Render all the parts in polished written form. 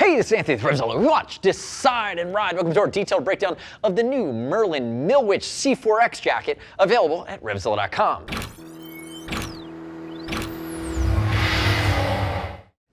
Hey, this is Anthony with RevZilla. Watch, decide, and ride. Welcome to our detailed breakdown of the new Merlin Milwich C4X Jacket, available at RevZilla.com.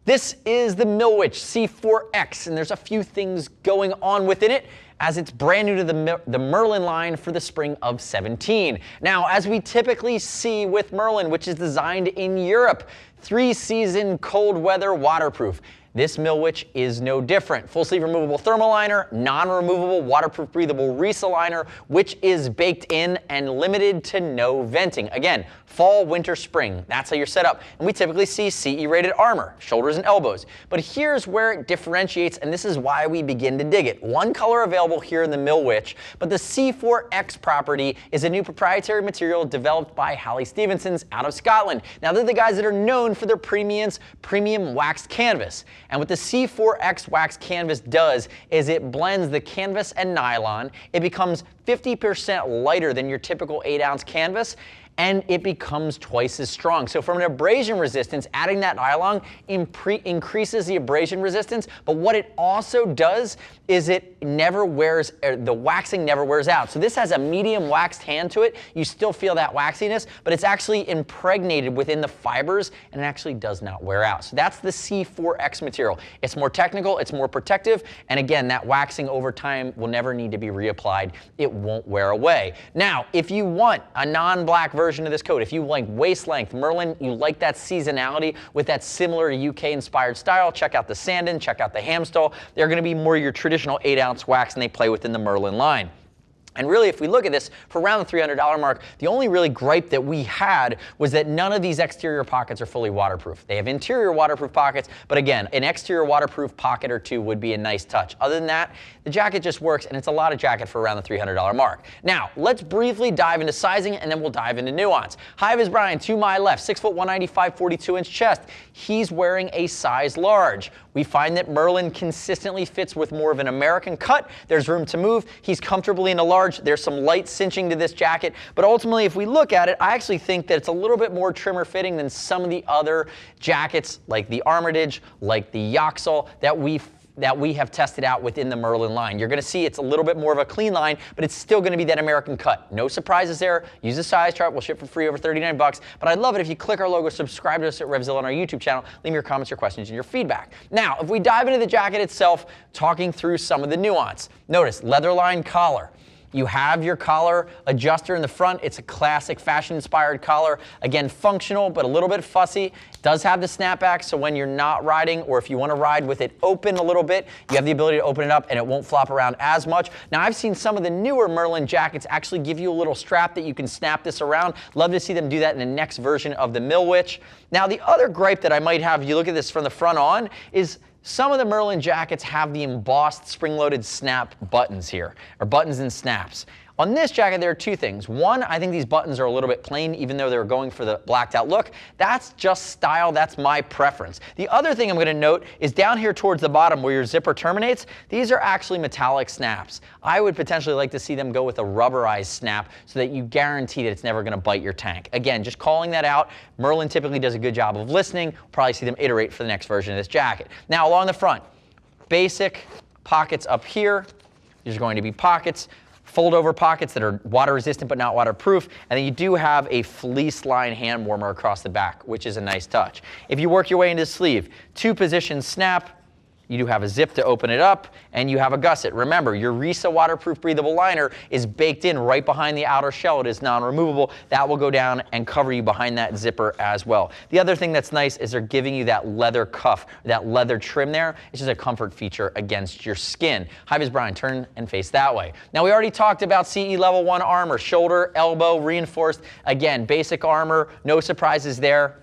This is the Milwich C4X, and there's a few things going on within it, as it's brand new to the Merlin line for the spring of 17. Now, as we typically see with Merlin, which is designed in Europe, 3-season cold weather waterproof. This Milwich is no different. Full sleeve removable thermal liner, non-removable waterproof breathable Reissa liner, which is baked in and limited to no venting. Again, fall, winter, spring, that's how you're set up. And we typically see CE rated armor, shoulders and elbows. But here's where it differentiates, and this is why we begin to dig it. One color available here in the Milwich, but the C4X property is a new proprietary material developed by Halley Stevensons out of Scotland. Now, they're the guys that are known for their premium waxed canvas. And what the C4X wax canvas does is it blends the canvas and nylon. It becomes 50% lighter than your typical 8-ounce canvas, and it becomes twice as strong. So from an abrasion resistance, adding that nylon increases the abrasion resistance, but what it also does is it never wears, the waxing never wears out. So this has a medium waxed hand to it. You still feel that waxiness, but it's actually impregnated within the fibers, and it actually does not wear out. So that's the C4X material. It's more technical, it's more protective, and again, that waxing over time will never need to be reapplied. It won't wear away. Now, if you want a non-black version of this coat, if you like waist length Merlin, you like that seasonality with that similar UK inspired style, check out the Sandon, check out the Hamstall. They're going to be more your traditional 8-ounce wax, and they play within the Merlin line. And really, if we look at this, for around the $300 mark, the only really gripe that we had was that none of these exterior pockets are fully waterproof. They have interior waterproof pockets, but again, an exterior waterproof pocket or two would be a nice touch. Other than that, the jacket just works, and it's a lot of jacket for around the $300 mark. Now, let's briefly dive into sizing, and then we'll dive into nuance. Hi, this is Brian, to my left, 6'1", 195, 42-inch chest. He's wearing a size large. We find that Merlin consistently fits with more of an American cut. There's room to move. He's comfortably in a large. There's some light cinching to this jacket, but ultimately, if we look at it, I actually think that it's a little bit more trimmer fitting than some of the other jackets, like the Armitage, like the Yaxall, that we have tested out within the Merlin line. You're going to see it's a little bit more of a clean line, but it's still going to be that American cut. No surprises there. Use the size chart. We'll ship for free over 39 bucks. But I'd love it if you click our logo, subscribe to us at RevZilla on our YouTube channel, leave me your comments, your questions, and your feedback. Now, if we dive into the jacket itself, talking through some of the nuance. Notice, leather lined collar. You have your collar adjuster in the front. It's a classic fashion-inspired collar. Again, functional, but a little bit fussy. It does have the snapback, so when you're not riding, or if you want to ride with it open a little bit, you have the ability to open it up and it won't flop around as much. Now, I've seen some of the newer Merlin jackets actually give you a little strap that you can snap this around. Love to see them do that in the next version of the Milwich. Now, the other gripe that I might have, if you look at this from the front on, is some of the Merlin jackets have the embossed spring-loaded snap buttons here, or buttons and snaps. On this jacket, there are two things. One, I think these buttons are a little bit plain, even though they're going for the blacked out look. That's just style, that's my preference. The other thing I'm gonna note is down here towards the bottom where your zipper terminates, these are actually metallic snaps. I would potentially like to see them go with a rubberized snap so that you guarantee that it's never gonna bite your tank. Again, just calling that out. Merlin typically does a good job of listening. We'll probably see them iterate for the next version of this jacket. Now, along the front, basic pockets up here. There's going to be pockets. Fold-over pockets that are water-resistant but not waterproof, and then you do have a fleece-line hand warmer across the back, which is a nice touch. If you work your way into the sleeve, 2-position snap. You do have a zip to open it up, and you have a gusset. Remember, your Reissa waterproof breathable liner is baked in right behind the outer shell. It is non-removable. That will go down and cover you behind that zipper as well. The other thing that's nice is they're giving you that leather cuff, that leather trim there. It's just a comfort feature against your skin. Hi, this is Brian. Turn and face that way. Now, we already talked about CE level 1 armor, shoulder, elbow, reinforced. Again, basic armor, no surprises there.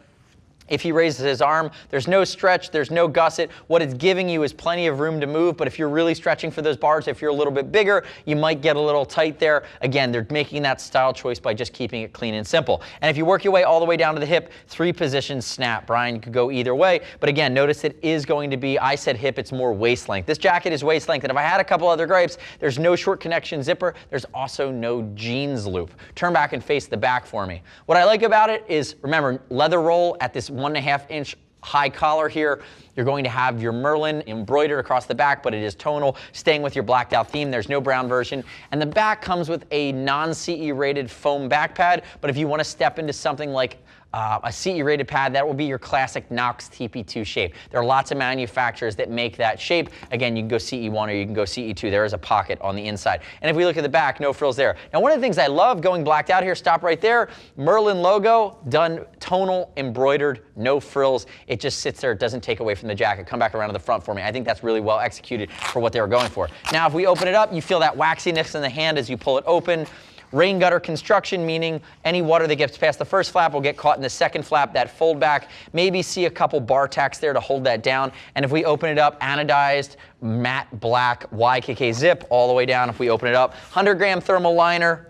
If he raises his arm, there's no stretch, there's no gusset. What it's giving you is plenty of room to move, but if you're really stretching for those bars, if you're a little bit bigger, you might get a little tight there. Again, they're making that style choice by just keeping it clean and simple. And if you work your way all the way down to the hip, 3-position snap. Brian, you could go either way, but again, notice it is going to be, I said hip, it's more waist length. This jacket is waist length, and if I had a couple other gripes, there's no short connection zipper, there's also no jeans loop. Turn back and face the back for me. What I like about it is, remember, leather roll at this 1.5-inch high collar here. You're going to have your Merlin embroidered across the back, but it is tonal, staying with your blacked out theme. There's no brown version. And the back comes with a non-CE rated foam back pad, but if you want to step into something like a CE rated pad, that will be your classic Knox TP2 shape. There are lots of manufacturers that make that shape. Again, you can go CE1 or you can go CE2. There is a pocket on the inside. And if we look at the back, no frills there. Now, one of the things I love going blacked out here, stop right there, Merlin logo, done tonal, embroidered, no frills. It just sits there, it doesn't take away from the jacket. Come back around to the front for me. I think that's really well executed for what they were going for. Now, if we open it up, you feel that waxiness in the hand as you pull it open. Rain gutter construction, meaning any water that gets past the first flap will get caught in the second flap, that fold back. Maybe see a couple bar tacks there to hold that down. And if we open it up, anodized, matte black YKK zip all the way down. If we open it up, 100-gram thermal liner,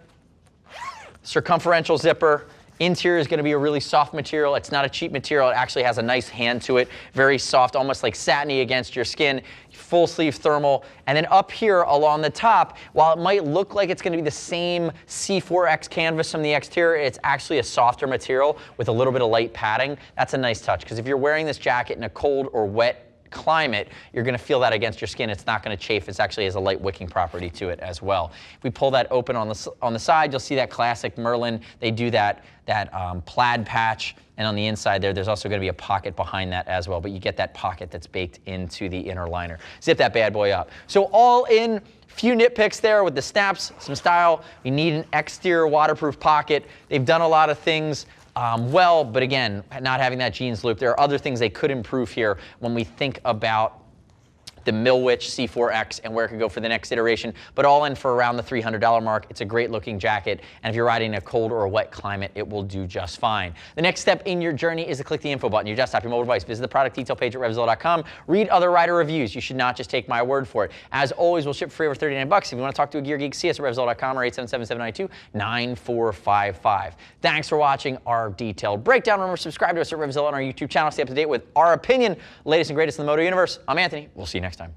circumferential zipper. Interior is going to be a really soft material. It's not a cheap material. It actually has a nice hand to it. Very soft, almost like satiny against your skin. Full sleeve thermal. And then up here along the top, while it might look like it's going to be the same C4X canvas from the exterior, it's actually a softer material with a little bit of light padding. That's a nice touch, because if you're wearing this jacket in a cold or wet climate, you're going to feel that against your skin. It's not going to chafe. It actually has a light wicking property to it as well. If we pull that open on the side, you'll see that classic Merlin. They do that plaid patch, and on the inside there's also going to be a pocket behind that as well, but you get that pocket that's baked into the inner liner. Zip that bad boy up. So all in, few nitpicks there with the snaps, some style. We need an exterior waterproof pocket. They've done a lot of things well, but again, not having that jeans loop. There are other things they could improve here when we think about the Milwich C4X and where it could go for the next iteration, but all in for around the $300 mark. It's a great looking jacket, and if you're riding in a cold or a wet climate, it will do just fine. The next step in your journey is to click the info button, your desktop, your mobile device. Visit the product detail page at RevZilla.com. Read other rider reviews. You should not just take my word for it. As always, we'll ship free over $39. If you want to talk to a gear geek, see us at RevZilla.com or 877-792-9455. Thanks for watching our detailed breakdown. Remember, subscribe to us at RevZilla on our YouTube channel. Stay up to date with our opinion, latest and greatest in the moto universe. I'm Anthony. We'll see you next time.